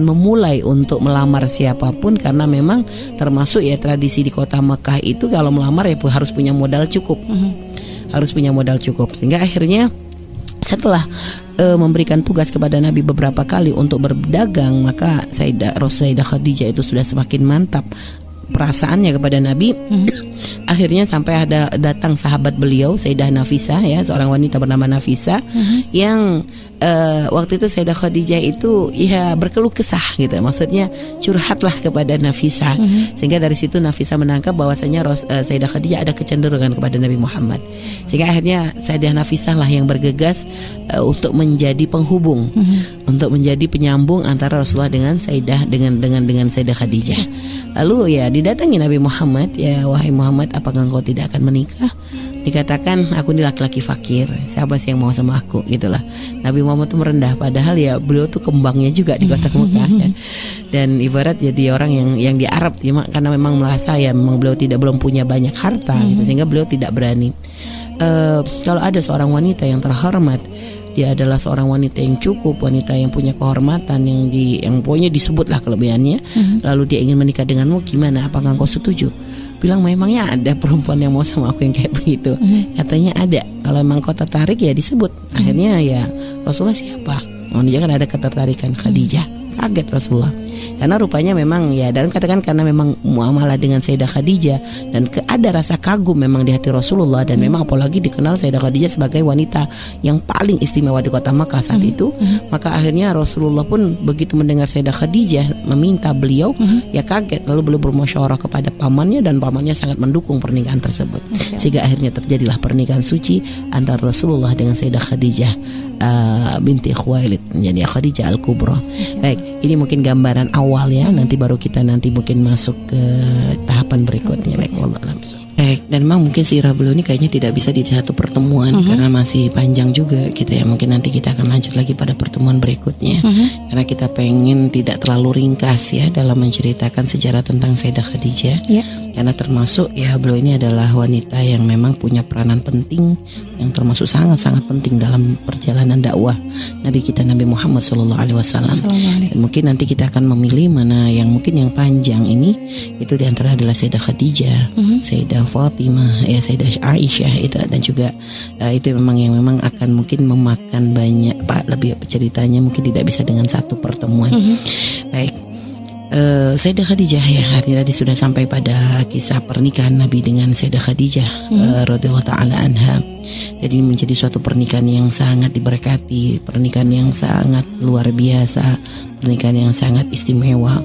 Speaker 1: memulai untuk melamar siapapun karena memang termasuk ya tradisi di kota Mekah itu kalau melamar ya harus punya modal cukup, harus punya modal cukup. Sehingga akhirnya setelah memberikan tugas kepada Nabi beberapa kali untuk berdagang, maka Sayyidah Khadijah itu sudah semakin mantap perasaannya kepada Nabi. Akhirnya sampai datang sahabat beliau Sayyidah Nafisah ya, seorang wanita bernama Nafisah yang waktu itu Sayyidah Khadijah itu ya berkeluh kesah gitu, maksudnya curhatlah kepada Nafisah, sehingga dari situ Nafisah menangkap bahwasanya Sayyidah Khadijah ada kecenderungan kepada Nabi Muhammad, sehingga akhirnya Sayyidah Nafisah lah yang bergegas untuk menjadi penghubung, untuk menjadi penyambung antara Rasulullah dengan Sayyidah Khadijah. Lalu ya didatangi Nabi Muhammad, ya wahai Muhammad, apakah engkau tidak akan menikah? Dikatakan aku ini laki-laki fakir, siapa sih yang mau sama aku gitulah. Nabi Muhammad itu merendah, padahal ya beliau tuh kembangnya juga di kota Mekah ya. Dan ibarat jadi orang yang di Arab cuma karena memang merasa ya memang beliau belum punya banyak harta gitu, sehingga beliau tidak berani. Kalau ada seorang wanita yang terhormat, dia adalah seorang wanita yang cukup, wanita yang punya kehormatan, yang pokoknya disebutlah kelebihannya, lalu dia ingin menikah denganmu, gimana, apakah engkau setuju? Bilang memangnya ada perempuan yang mau sama aku yang kayak begitu? Katanya ada. Kalau memang kau tertarik ya disebut. Akhirnya ya Rasulullah siapa? Dia kan ada ketertarikan Khadijah. Kaget Rasulullah. Karena rupanya memang ya, dan katakan karena memang muamalah dengan Sayyidah Khadijah dan ada rasa kagum memang di hati Rasulullah, dan memang apalagi dikenal Sayyidah Khadijah sebagai wanita yang paling istimewa di kota Makkah saat itu. Maka akhirnya Rasulullah pun begitu mendengar Sayyidah Khadijah meminta beliau, ya kaget, lalu beliau bermusyawarah kepada pamannya dan pamannya sangat mendukung pernikahan tersebut. Sehingga akhirnya terjadilah pernikahan suci antara Rasulullah dengan Sayyidah Khadijah binti Khuwailid, menjadi Khadijah Al-Kubra. Baik, ini mungkin gambaran awal ya, nanti baru kita mungkin masuk ke tahapan berikutnya. Baik, wallah langsung. Baik, dan memang mungkin sirah beliau ini kayaknya tidak bisa di satu pertemuan karena masih panjang juga gitu ya. Mungkin nanti kita akan lanjut lagi pada pertemuan berikutnya, karena kita pengen tidak terlalu ringkas ya dalam menceritakan sejarah tentang Sayyidah Khadijah. Karena termasuk ya beliau ini adalah wanita yang memang punya peranan penting, yang termasuk sangat-sangat penting dalam perjalanan dakwah Nabi kita Nabi Muhammad SAW. Dan mungkin nanti kita akan memilih mana yang mungkin yang panjang ini, itu diantara adalah Sayyidah Khadijah, Sayyidah Fatimah, ya Sayyidah Aisyah itu, dan juga itu memang yang memang akan mungkin memakan banyak lebih ceritanya, mungkin tidak bisa dengan satu pertemuan. Baik. Sayyidah Khadijah ya, hari tadi sudah sampai pada kisah pernikahan Nabi dengan Sayyidah Khadijah radhiyallahu taala anha. Jadi ini menjadi suatu pernikahan yang sangat diberkati, pernikahan yang sangat luar biasa, pernikahan yang sangat istimewa.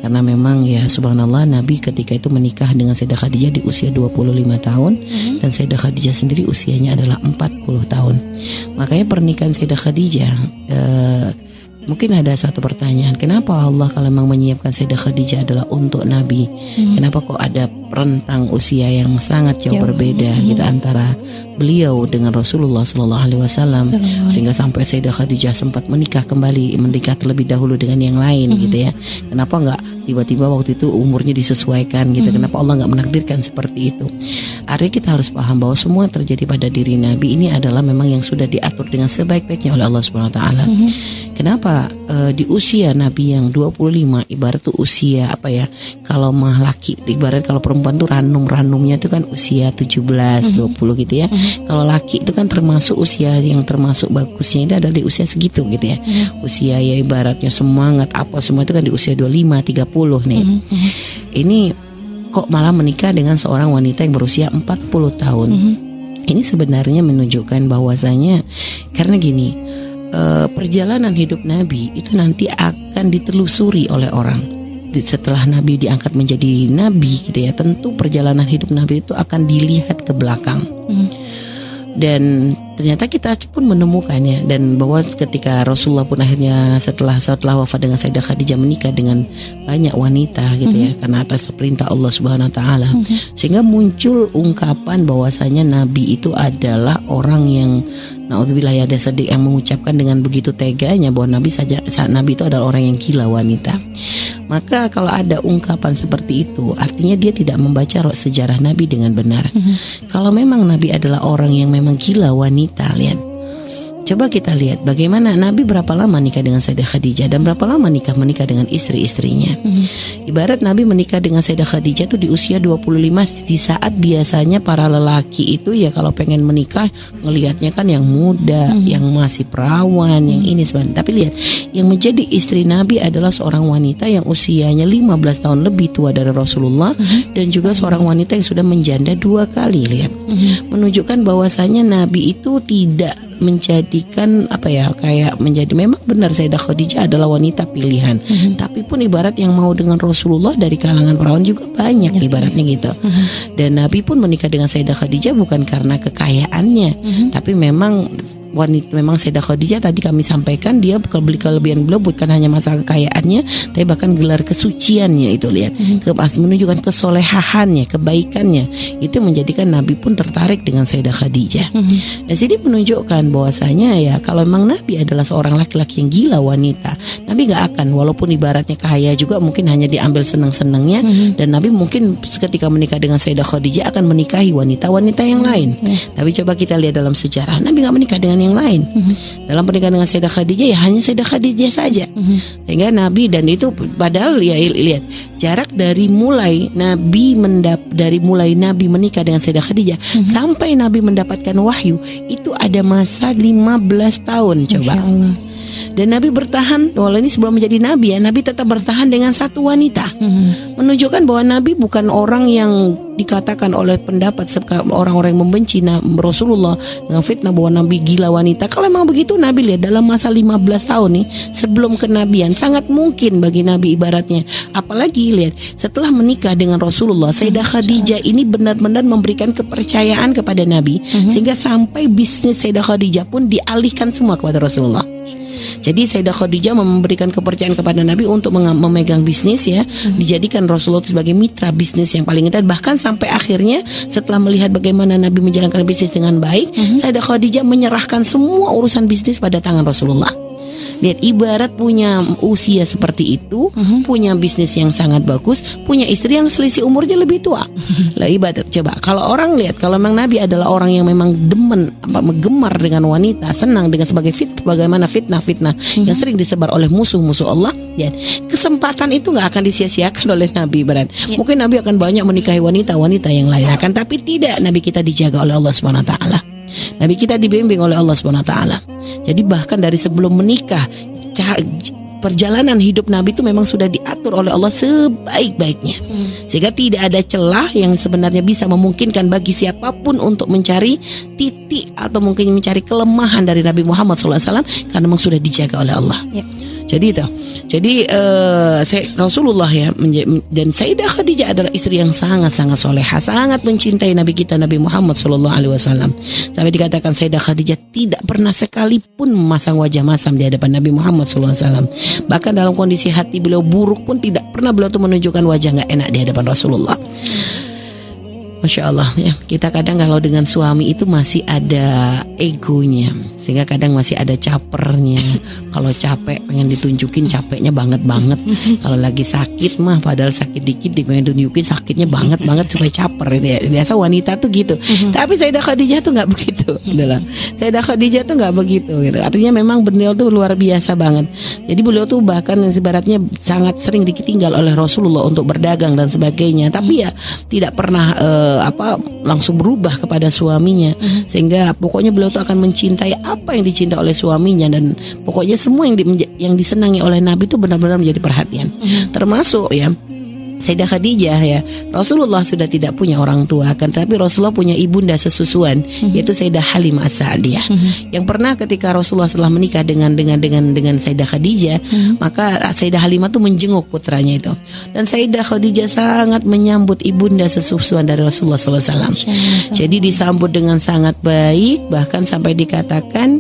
Speaker 1: Karena memang ya subhanallah, Nabi ketika itu menikah dengan Sayyidah Khadijah di usia 25 tahun dan Sayyidah Khadijah sendiri usianya adalah 40 tahun. Makanya pernikahan Sayyidah Khadijah, mungkin ada satu pertanyaan, kenapa Allah kalau memang menyiapkan Sayyidah Khadijah adalah untuk Nabi, kenapa kok ada rentang usia yang sangat jauh berbeda gitu antara beliau dengan Rasulullah Sallallahu Alaihi Wasallam, sehingga sampai Sayyidah Khadijah sempat menikah kembali, menikah terlebih dahulu dengan yang lain gitu ya. Kenapa enggak tiba-tiba waktu itu umurnya disesuaikan gitu? Kenapa Allah enggak menakdirkan seperti itu? Artinya kita harus paham bahwa semua yang terjadi pada diri Nabi ini adalah memang yang sudah diatur dengan sebaik-baiknya oleh Allah Subhanahu Wa Taala. Kenapa di usia Nabi yang 25 ibarat tuh usia apa ya? Kalau mah laki ibarat kalau perempuan tuh ranumnya itu kan usia 17, 20 gitu ya. Kalau laki itu kan termasuk usia yang termasuk bagusnya itu adalah di usia segitu gitu ya. Usia ya ibaratnya semangat apa semua itu kan di usia 25, 30 nih. Ini kok malah menikah dengan seorang wanita yang berusia 40 tahun. Ini sebenarnya menunjukkan bahwasanya karena gini, perjalanan hidup Nabi itu nanti akan ditelusuri oleh orang. Setelah Nabi diangkat menjadi Nabi gitu ya, tentu perjalanan hidup Nabi itu akan dilihat ke belakang. Dan ternyata kita pun menemukannya, dan bahwa ketika Rasulullah pun akhirnya setelah wafat dengan Sayyidah Khadijah menikah dengan banyak wanita gitu ya, karena atas perintah Allah Subhanahu Wa Taala, sehingga muncul ungkapan bahwasanya Nabi itu adalah orang yang naudzubillah ya sedih, yang mengucapkan dengan begitu teganya bahwa Nabi itu adalah orang yang gila wanita. Maka kalau ada ungkapan seperti itu, artinya dia tidak membaca sejarah Nabi dengan benar. Kalau memang Nabi adalah orang yang memang gila wanita, lihat. Coba kita lihat bagaimana Nabi berapa lama nikah dengan Sayyidah Khadijah dan berapa lama menikah dengan istri-istrinya. Ibarat Nabi menikah dengan Sayyidah Khadijah itu di usia 25, di saat biasanya para lelaki itu ya kalau pengen menikah ngelihatnya kan yang muda, yang masih perawan, yang ini sebenarnya. Tapi lihat, yang menjadi istri Nabi adalah seorang wanita yang usianya 15 tahun lebih tua dari Rasulullah, dan juga seorang wanita yang sudah menjanda 2 kali. Lihat, menunjukkan bahwasanya Nabi itu tidak menjadikan apa ya, kayak menjadi, memang benar Sayyidah Khadijah adalah wanita pilihan, tapi pun ibarat yang mau dengan Rasulullah dari kalangan perawan juga banyak ibaratnya gitu. Dan Nabi pun menikah dengan Sayyidah Khadijah bukan karena kekayaannya, tapi memang Sayyidah Khadijah tadi kami sampaikan dia kelebihan beliau bukan hanya masalah kekayaannya, tapi bahkan gelar kesuciannya itu, lihat, menunjukkan kesolehahannya, kebaikannya, itu menjadikan Nabi pun tertarik dengan Sayyidah Khadijah. Dan sini menunjukkan bahwasanya ya kalau memang Nabi adalah seorang laki-laki yang gila wanita, Nabi gak akan, walaupun ibaratnya kaya juga mungkin hanya diambil senang-senangnya, dan Nabi mungkin ketika menikah dengan Sayyidah Khadijah akan menikahi wanita-wanita yang lain. Tapi coba kita lihat dalam sejarah, Nabi gak menikah dengan yang lain. Dalam pernikahan dengan Sayyidah Khadijah ya hanya Sayyidah Khadijah saja. Sehingga Nabi, dan itu padahal ya lihat jarak dari mulai Nabi menikah dengan Sayyidah Khadijah sampai Nabi mendapatkan wahyu itu ada masa 15 tahun coba. Dan Nabi bertahan, walau ini sebelum menjadi Nabi ya, Nabi tetap bertahan dengan satu wanita. Menunjukkan bahwa Nabi bukan orang yang dikatakan oleh pendapat orang-orang yang membenci Rasulullah dengan fitnah bahwa Nabi gila wanita. Kalau memang begitu, Nabi lihat dalam masa 15 tahun nih sebelum kenabian sangat mungkin bagi Nabi ibaratnya. Apalagi lihat setelah menikah dengan Rasulullah, Sayyidah Khadijah ini benar-benar memberikan kepercayaan kepada Nabi, sehingga sampai bisnis Sayyidah Khadijah pun dialihkan semua kepada Rasulullah. Jadi Sayyidah Khadijah memberikan kepercayaan kepada Nabi untuk memegang bisnis ya, dijadikan Rasulullah sebagai mitra bisnis yang paling indah. Bahkan sampai akhirnya setelah melihat bagaimana Nabi menjalankan bisnis dengan baik, Sayyidah Khadijah menyerahkan semua urusan bisnis pada tangan Rasulullah. Lihat, ibarat punya usia seperti itu, punya bisnis yang sangat bagus, punya istri yang selisih umurnya lebih tua. Lah ibarat, coba kalau orang lihat, kalau memang Nabi adalah orang yang memang gemar dengan wanita, senang dengan bagaimana fitnah yang sering disebar oleh musuh-musuh Allah, ya, kesempatan itu nggak akan disia-siakan oleh Nabi ibarat. Mungkin Nabi akan banyak menikahi wanita-wanita yang lain, akan tapi tidak, Nabi kita dijaga oleh Allah Subhanahu Wa Taala. Nabi kita dibimbing oleh Allah Subhanahu Wa Taala. Jadi bahkan dari sebelum menikah, perjalanan hidup Nabi itu memang sudah diatur oleh Allah sebaik-baiknya, sehingga tidak ada celah yang sebenarnya bisa memungkinkan bagi siapapun untuk mencari titik atau mungkin mencari kelemahan dari Nabi Muhammad SAW, karena memang sudah dijaga oleh Allah. Jadi itu. Jadi Rasulullah ya, dan Sayyidah Khadijah adalah istri yang sangat-sangat solehah, sangat mencintai Nabi kita Nabi Muhammad SAW. Sampai dikatakan Sayyidah Khadijah tidak pernah sekalipun memasang wajah masam di hadapan Nabi Muhammad SAW. Bahkan dalam kondisi hati beliau buruk pun tidak pernah beliau tuh menunjukkan wajah nggak enak di hadapan Rasulullah. Masya Allah ya, kita kadang kalau dengan suami itu masih ada egonya, sehingga kadang masih ada capernya. Kalau capek pengen ditunjukin capeknya banget. Kalau lagi sakit mah padahal sakit dikit pengen tunjukin sakitnya banget supaya caper gitu ya. Biasa wanita tuh gitu. Tapi Sayyidah Khadijah tuh nggak begitu. Sayyidah Khadijah tuh nggak begitu gitu. Artinya memang beliau tuh luar biasa banget. Jadi beliau tuh bahkan sebaratnya sangat sering ditinggal oleh Rasulullah untuk berdagang dan sebagainya. Tapi ya tidak pernah langsung berubah kepada suaminya, sehingga pokoknya beliau tuh akan mencintai apa yang dicintai oleh suaminya, dan pokoknya semua yang disenangi oleh Nabi itu benar-benar menjadi perhatian. Termasuk ya Sayyidah Khadijah ya, Rasulullah sudah tidak punya orang tua, kan, tapi Rasulullah punya ibunda sesusuan, yaitu Sayyidah Halimah As-Sa'diyah. Yang pernah ketika Rasulullah setelah menikah dengan Sayyidah Khadijah, maka Sayyidah Halimah tuh menjenguk putranya itu, dan Sayyidah Khadijah sangat menyambut ibunda sesusuan dari Rasulullah SAW. Jadi disambut dengan sangat baik, bahkan sampai dikatakan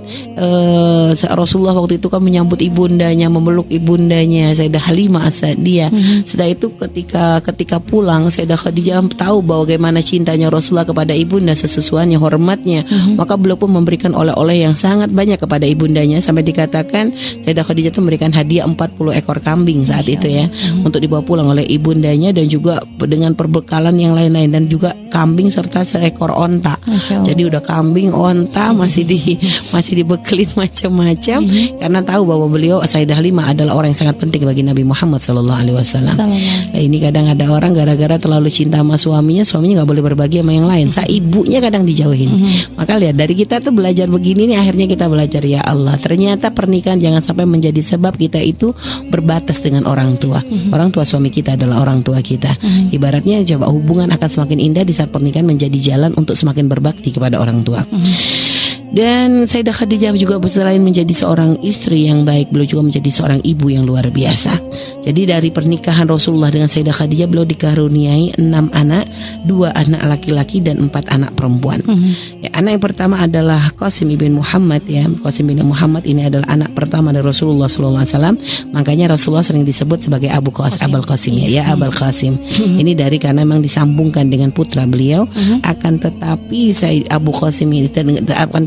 Speaker 1: Rasulullah waktu itu kan menyambut ibundanya, memeluk ibundanya Sayyidah Halimah As-Sa'diyah. Setelah itu ketika pulang, Sayyidah Khadijah tahu bagaimana cintanya Rasulullah kepada ibunda sesusuannya, hormatnya, maka beliau pun memberikan oleh-oleh yang sangat banyak kepada ibundanya, sampai dikatakan Sayyidah Khadijah itu memberikan hadiah 40 ekor kambing saat itu ya, untuk dibawa pulang oleh ibundanya, dan juga dengan perbekalan yang lain-lain, dan juga kambing serta seekor onta. Jadi udah kambing, onta, masih dibekelin macam-macam, karena tahu bahwa beliau Sayyidah Halimah adalah orang yang sangat penting bagi Nabi Muhammad SAW. Nah, ini kadang ada orang gara-gara terlalu cinta sama suaminya nggak boleh berbagi sama yang lain. Ibunya kadang dijauhin. Maka lihat dari kita tuh belajar begini nih, akhirnya kita belajar ya Allah. Ternyata pernikahan jangan sampai menjadi sebab kita itu berbatas dengan orang tua. Orang tua suami kita adalah orang tua kita. Ibaratnya coba hubungan akan semakin indah di saat pernikahan menjadi jalan untuk semakin berbakti kepada orang tua. Dan Sayyidah Khadijah juga selain menjadi seorang istri yang baik, beliau juga menjadi seorang ibu yang luar biasa. Jadi dari pernikahan Rasulullah dengan Sayyidah Khadijah, beliau dikaruniai 6 anak, 2 anak laki-laki dan 4 anak perempuan. Ya, anak yang pertama adalah Qasim ibn Muhammad ya. Qasim ibn Muhammad ini adalah anak pertama dari Rasulullah SAW. Makanya Rasulullah sering disebut sebagai Abul Qasim ya, Abul Qasim. Ini dari karena memang disambungkan dengan putra beliau. Akan tetapi Abu Qasim ini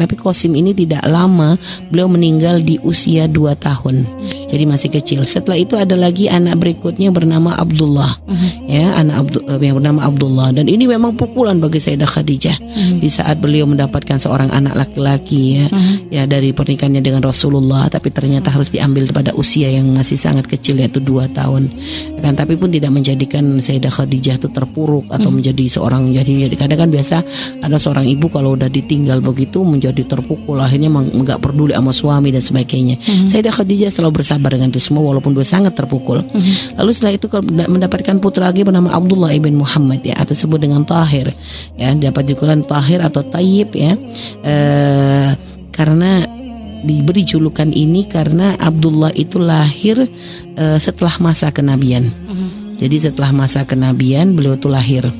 Speaker 1: tapi Qasim ini tidak lama, beliau meninggal di usia 2 tahun. Jadi masih kecil. Setelah itu ada lagi anak berikutnya bernama Abdullah. Ya, yang bernama Abdullah, dan ini memang pukulan bagi Sayyidah Khadijah. Di saat beliau mendapatkan seorang anak laki-laki ya dari pernikahannya dengan Rasulullah, tapi ternyata harus diambil pada usia yang masih sangat kecil, yaitu 2 tahun. Kan tapi pun tidak menjadikan Sayyidah Khadijah itu terpuruk atau menjadi seorang, jadi kadang kan biasa ada seorang ibu kalau udah ditinggal begitu menjadi terpukul, akhirnya enggak peduli sama suami dan sebagainya. Sayyidah Khadijah selalu bersabar dengan itu semua walaupun dia sangat terpukul. Lalu setelah itu mendapatkan putra lagi bernama Abdullah ibn Muhammad ya, atau disebut dengan Tahir ya, dapat julukan Tahir atau Tayyib ya, karena diberi julukan ini karena Abdullah itu lahir setelah masa kenabian. Jadi setelah masa kenabian beliau itu lahir.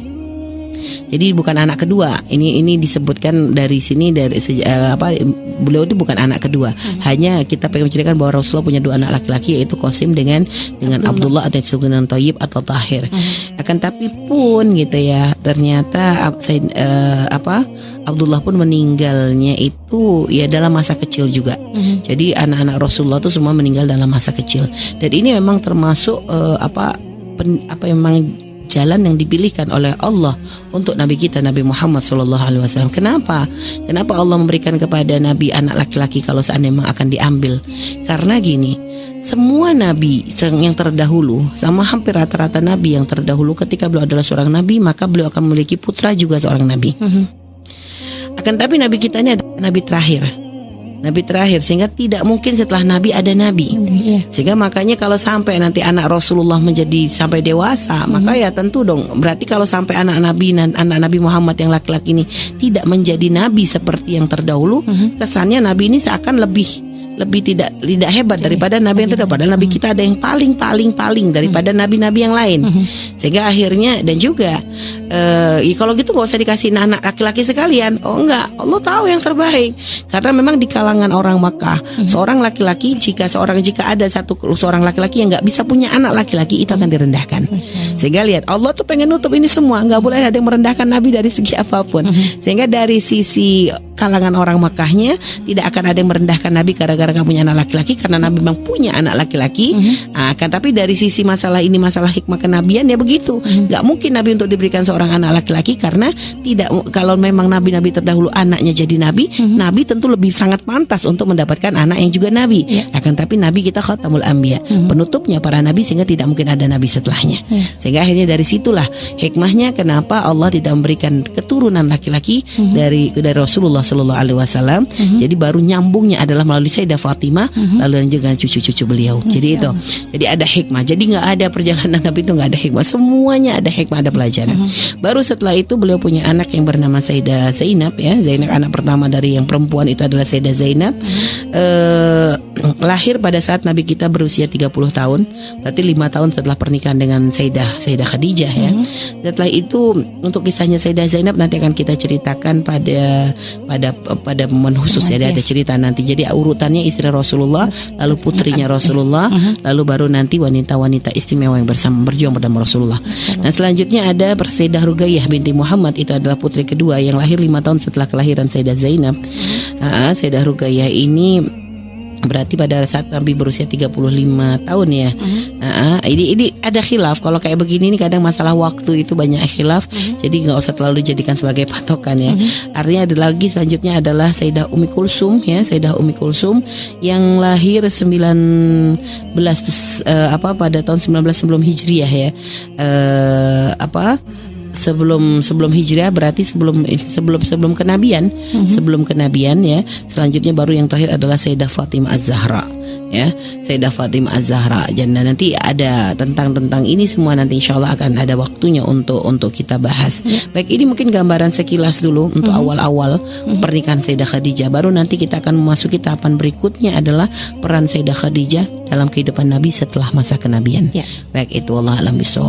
Speaker 1: Jadi bukan anak kedua. Ini disebutkan dari sini beliau itu bukan anak kedua. Hanya kita pengen menceritakan bahwa Rasulullah punya 2 anak laki-laki, yaitu Qasim dengan Abdullah, atau disebut dengan Thayyib atau Tahir. Akan tapi pun gitu ya, ternyata Abdullah pun meninggalnya itu ya dalam masa kecil juga. Jadi anak-anak Rasulullah itu semua meninggal dalam masa kecil. Dan ini memang termasuk memang jalan yang dipilihkan oleh Allah untuk Nabi kita Nabi Muhammad SAW. Kenapa Allah memberikan kepada Nabi anak laki-laki kalau seandainya memang akan diambil? Karena gini, semua Nabi yang terdahulu, sama hampir rata-rata Nabi yang terdahulu, ketika beliau adalah seorang Nabi, maka beliau akan memiliki putra juga seorang Nabi. Akan tapi Nabi kita ini adalah Nabi terakhir. Nabi terakhir, sehingga tidak mungkin setelah Nabi ada Nabi. Sehingga makanya kalau sampai nanti anak Rasulullah menjadi sampai dewasa, maka ya tentu dong, berarti kalau sampai anak Nabi Muhammad yang laki-laki ini tidak menjadi Nabi seperti yang terdahulu, kesannya Nabi ini seakan lebih tidak hebat daripada Nabi yang terdahulu. Padahal Nabi kita ada yang paling daripada Nabi-Nabi yang lain. Sehingga akhirnya, dan juga ya kalau gitu gak usah dikasih anak laki-laki sekalian. Oh enggak, Allah tahu yang terbaik. Karena memang di kalangan orang Makkah, seorang laki-laki, jika ada seorang laki-laki yang gak bisa punya anak laki-laki, itu akan direndahkan. Sehingga lihat, Allah tuh pengen nutup ini semua, gak boleh ada yang merendahkan Nabi dari segi apapun. Sehingga dari sisi kalangan orang Makkahnya, tidak akan ada yang merendahkan Nabi gara-gara gak punya anak laki-laki, karena Nabi memang punya anak laki-laki. Tapi dari sisi masalah hikmah kenabian ya begitu. Gak mungkin Nabi untuk diberikan seorang anak laki-laki, karena kalau memang nabi-nabi terdahulu anaknya jadi nabi, Nabi tentu lebih sangat pantas untuk mendapatkan anak yang juga nabi. Tapi Nabi kita khatamul anbiya, penutupnya para nabi, sehingga tidak mungkin ada nabi setelahnya. Sehingga akhirnya dari situlah hikmahnya kenapa Allah tidak memberikan keturunan laki-laki dari Rasulullah Sallallahu Alaihi Wasallam. Jadi baru nyambungnya adalah melalui Sayyidah Fatimah, lalu juga cucu-cucu beliau. Jadi itu, jadi ada hikmah. Jadi nggak ada perjalanan Nabi itu nggak ada hikmah, semuanya ada hikmah, ada pelajaran. Baru setelah itu beliau punya anak yang bernama Sayyidah Zainab, ya. Zainab anak pertama dari yang perempuan itu adalah Sayyidah Zainab. Lahir pada saat Nabi kita berusia 30 tahun, berarti 5 tahun setelah pernikahan dengan Sayyidah Khadijah, ya. Setelah itu untuk kisahnya Sayyidah Zainab nanti akan kita ceritakan pada momen khusus, ya. Ada cerita nanti. Jadi urutannya istri Rasulullah, lalu putrinya Rasulullah, lalu baru nanti wanita-wanita istimewa yang berjuang bersama Rasulullah. Nah, selanjutnya ada Sayyidah Ruqayyah binti Muhammad, itu adalah putri kedua yang lahir 5 tahun setelah kelahiran Sayyidah Zainab. Sayyidah Ruqayyah ini berarti pada saat Nabi berusia 35 tahun, ya. Ini ada khilaf. Kalau kayak begini nih kadang masalah waktu itu banyak khilaf. Jadi nggak usah terlalu dijadikan sebagai patokan, ya. Artinya ada lagi selanjutnya adalah Sayyidah Ummi Kulsum, ya. Sayyidah Ummi Kulsum yang lahir pada tahun 19 sebelum Hijriah, ya. Sebelum hijrah, berarti sebelum kenabian, sebelum kenabian, ya. Selanjutnya baru yang terakhir adalah Sayyidah Fatimah Az-Zahra, ya. Sayyidah Fatimah Az-Zahra. Dan nanti ada tentang ini semua, nanti insyaallah akan ada waktunya untuk kita bahas. Baik, ini mungkin gambaran sekilas dulu untuk awal-awal pernikahan Sayyidah Khadijah. Baru nanti kita akan memasuki tahapan berikutnya adalah peran Sayyidah Khadijah dalam kehidupan Nabi setelah masa kenabian. Baik, itu wallahu a'lam bishawab.